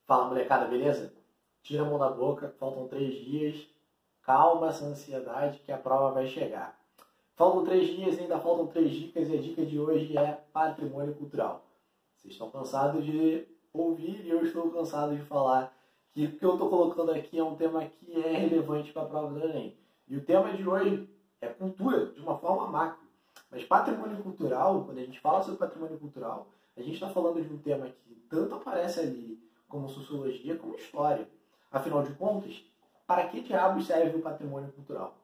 Fala, molecada, beleza? Tira a mão da boca, faltam 3 dias. Calma essa ansiedade que a prova vai chegar. Faltam 3 dias e ainda faltam 3 dicas, e a dica de hoje é patrimônio cultural. Vocês estão cansados de ouvir e eu estou cansado de falar que o que eu estou colocando aqui é um tema que é relevante para a prova do Enem. E o tema de hoje é cultura, de uma forma macro. Mas patrimônio cultural, quando a gente fala sobre patrimônio cultural, a gente está falando de um tema que tanto aparece ali como sociologia, como história. Afinal de contas, para que diabos serve o patrimônio cultural?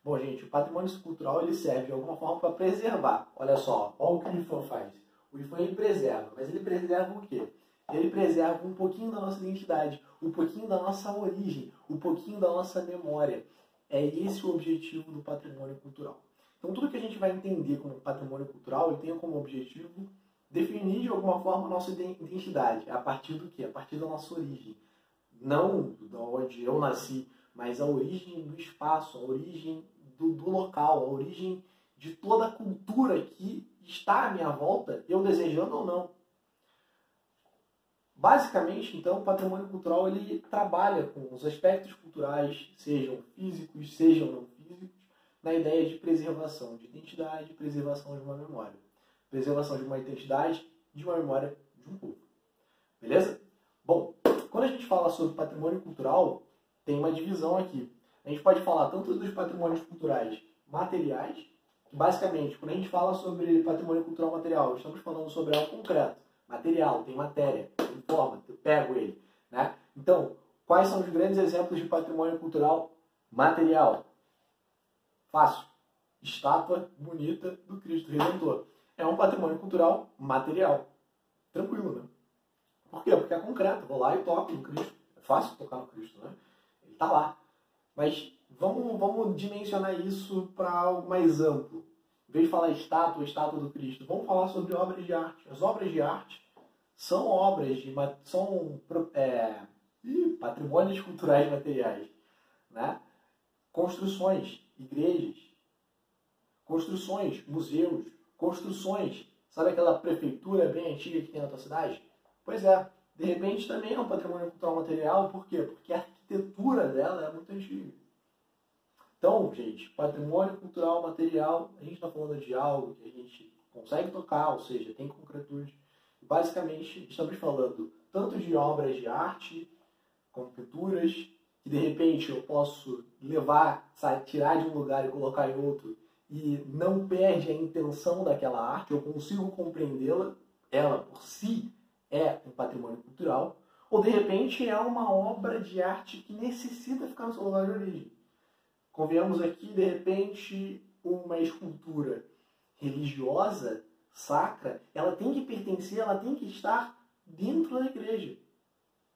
Bom, gente, o patrimônio cultural ele serve de alguma forma para preservar. Olha só, olha o que o IFAM faz. O IFAM ele preserva, mas ele preserva o quê? Ele preserva um pouquinho da nossa identidade, um pouquinho da nossa origem, um pouquinho da nossa memória. É esse o objetivo do patrimônio cultural. Então, tudo que a gente vai entender como patrimônio cultural, ele tem como objetivo definir de alguma forma a nossa identidade. A partir do quê? A partir da nossa origem. Não de onde eu nasci, mas a origem do espaço, a origem do local, a origem de toda a cultura que está à minha volta, eu desejando ou não. Basicamente, então, o patrimônio cultural ele trabalha com os aspectos culturais, sejam físicos, sejam não físicos, na ideia de preservação de identidade, preservação de uma memória. Preservação de uma identidade, de uma memória de um povo. Beleza? Bom, quando a gente fala sobre patrimônio cultural, tem uma divisão aqui. A gente pode falar tanto dos patrimônios culturais materiais, que basicamente, quando a gente fala sobre patrimônio cultural material, estamos falando sobre algo concreto, material, tem matéria, tem forma, eu pego ele. Né? Então, quais são os grandes exemplos de patrimônio cultural material? Fácil. Estátua bonita do Cristo Redentor. É um patrimônio cultural material. Tranquilo, né? Por quê? Porque é concreto. Vou lá e toco no Cristo. É fácil tocar no Cristo, né? Ele está lá. Mas vamos dimensionar isso para algo mais amplo. Em vez de falar estátua do Cristo, vamos falar sobre obras de arte. As obras de arte são obras de patrimônios culturais materiais. Né? Construções, igrejas, construções, museus, construções. Sabe aquela prefeitura bem antiga que tem na tua cidade? Pois é, de repente também é um patrimônio cultural material. Por quê? Porque a arquitetura dela é muito antiga. Então, gente, patrimônio cultural material, a gente está falando de algo que a gente consegue tocar, ou seja, tem concretude. Basicamente, estamos falando tanto de obras de arte, como pinturas, que de repente eu posso levar, tirar de um lugar e colocar em outro, e não perde a intenção daquela arte, eu consigo compreendê-la, ela por si é um patrimônio cultural, ou de repente é uma obra de arte que necessita ficar no seu lugar de origem. Convenhamos aqui, de repente, uma escultura religiosa, sacra, ela tem que pertencer, ela tem que estar dentro da igreja.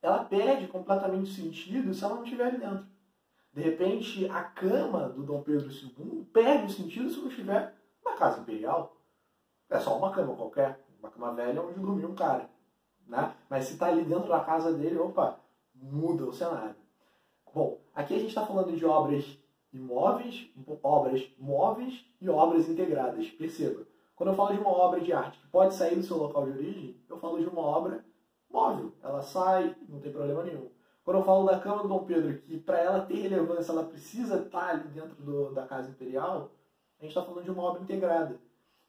Ela perde completamente o sentido se ela não estiver ali dentro. De repente, a cama do Dom Pedro II perde o sentido se não estiver na casa imperial. É só uma cama qualquer, uma cama velha onde dormia um cara. Né? Mas se está ali dentro da casa dele, opa, muda o cenário. Bom, aqui a gente está falando de obras imóveis, obras móveis e obras integradas. Perceba, quando eu falo de uma obra de arte que pode sair do seu local de origem, eu falo de uma obra móvel. Ela sai, não tem problema nenhum. Quando eu falo da cama do Dom Pedro, que para ela ter relevância, ela precisa estar ali dentro da casa imperial, a gente está falando de uma obra integrada.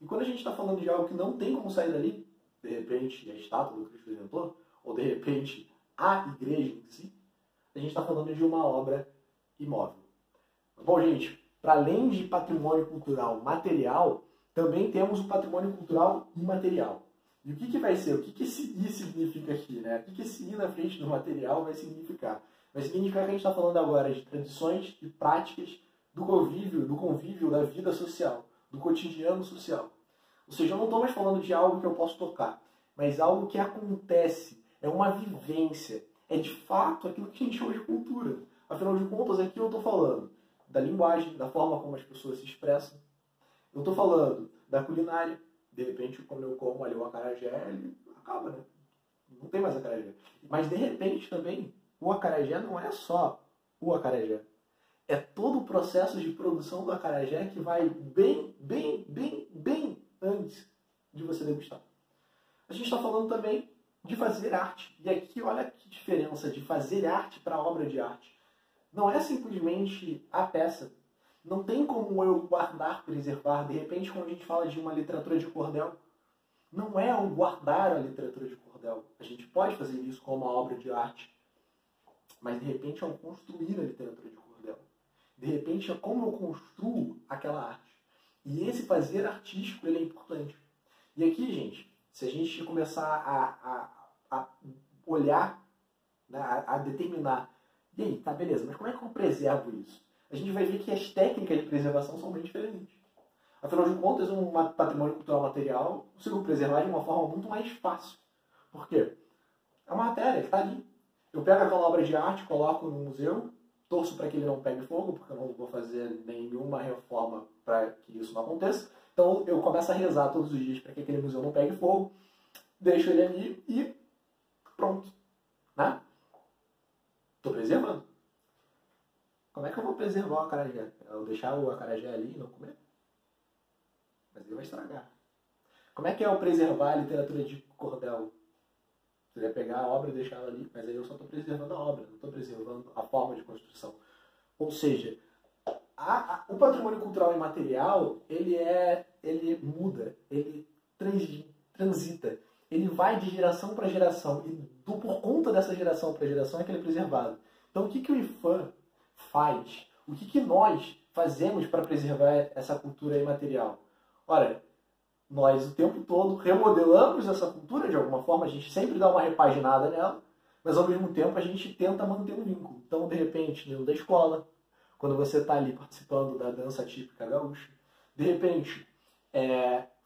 E quando a gente está falando de algo que não tem como sair dali, de repente a estátua do Cristo Redentor, ou de repente a igreja em si, a gente está falando de uma obra imóvel. Bom, gente, para além de patrimônio cultural material, também temos o patrimônio cultural imaterial. E o que vai ser? O que esse I significa aqui? Né? O que esse I na frente do material vai significar? Vai significar que a gente está falando agora de tradições e práticas do convívio da vida social, do cotidiano social. Ou seja, eu não estou mais falando de algo que eu posso tocar, mas algo que acontece, é uma vivência, é de fato aquilo que a gente chama de cultura. Afinal de contas, aqui eu estou falando da linguagem, da forma como as pessoas se expressam. Eu estou falando da culinária. De repente, quando eu como ali o acarajé, ele acaba, né? Não tem mais acarajé. Mas, de repente, também, o acarajé não é só o acarajé. É todo o processo de produção do acarajé que vai bem antes de você degustar. A gente está falando também de fazer arte. E aqui, olha que diferença. diferença de fazer arte para obra de arte não é simplesmente a peça. Não tem como eu guardar, preservar. De repente, quando a gente fala de uma literatura de cordel, não é o guardar a literatura de cordel. A gente pode fazer isso como uma obra de arte. Mas, de repente, é o construir a literatura de cordel. De repente, é como eu construo aquela arte. E esse fazer artístico, ele é importante. E aqui, gente, se a gente começar a olhar, né, a determinar, e aí, tá, beleza, mas como é que eu preservo isso? A gente vai ver que as técnicas de preservação são bem diferentes. Afinal de contas, um patrimônio cultural material eu consigo preservar de uma forma muito mais fácil. Por quê? É uma matéria que está ali. Eu pego aquela obra de arte, coloco no museu, torço para que ele não pegue fogo, porque eu não vou fazer nenhuma reforma para que isso não aconteça. Então eu começo a rezar todos os dias para que aquele museu não pegue fogo, deixo ele ali e pronto. Né? Estou preservando. Como é que eu vou preservar o acarajé? Eu deixar o acarajé ali e não comer? Mas ele vai estragar. Como é que é eu preservar a literatura de cordel? Você ia pegar a obra e deixar ela ali, mas aí eu só estou preservando a obra, não estou preservando a forma de construção. Ou seja, o patrimônio cultural imaterial, ele muda, ele transita, ele vai de geração para geração, e por conta dessa geração para geração é que ele é preservado. Então o que o IFAM faz? O que nós fazemos para preservar essa cultura imaterial? Ora, nós o tempo todo remodelamos essa cultura de alguma forma, a gente sempre dá uma repaginada nela, mas ao mesmo tempo a gente tenta manter um vínculo. Então, de repente, dentro da escola, quando você está ali participando da dança típica gaúcha, de repente,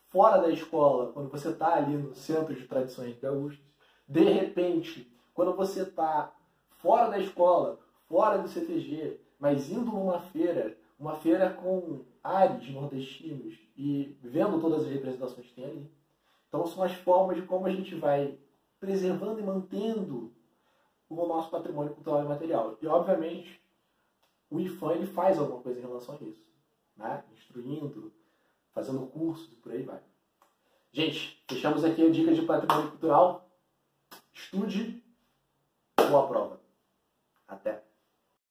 fora da escola, quando você está ali no centro de tradições gaúchas, de repente, quando você está fora da escola, fora do CTG, mas indo numa feira, uma feira com ares nordestinos e vendo todas as representações que tem ali. Então são as formas de como a gente vai preservando e mantendo o nosso patrimônio cultural e material. E, obviamente, o IFAM ele faz alguma coisa em relação a isso. Né? Instruindo, fazendo cursos e por aí vai. Gente, fechamos aqui a dica de patrimônio cultural. Estude ou aprova.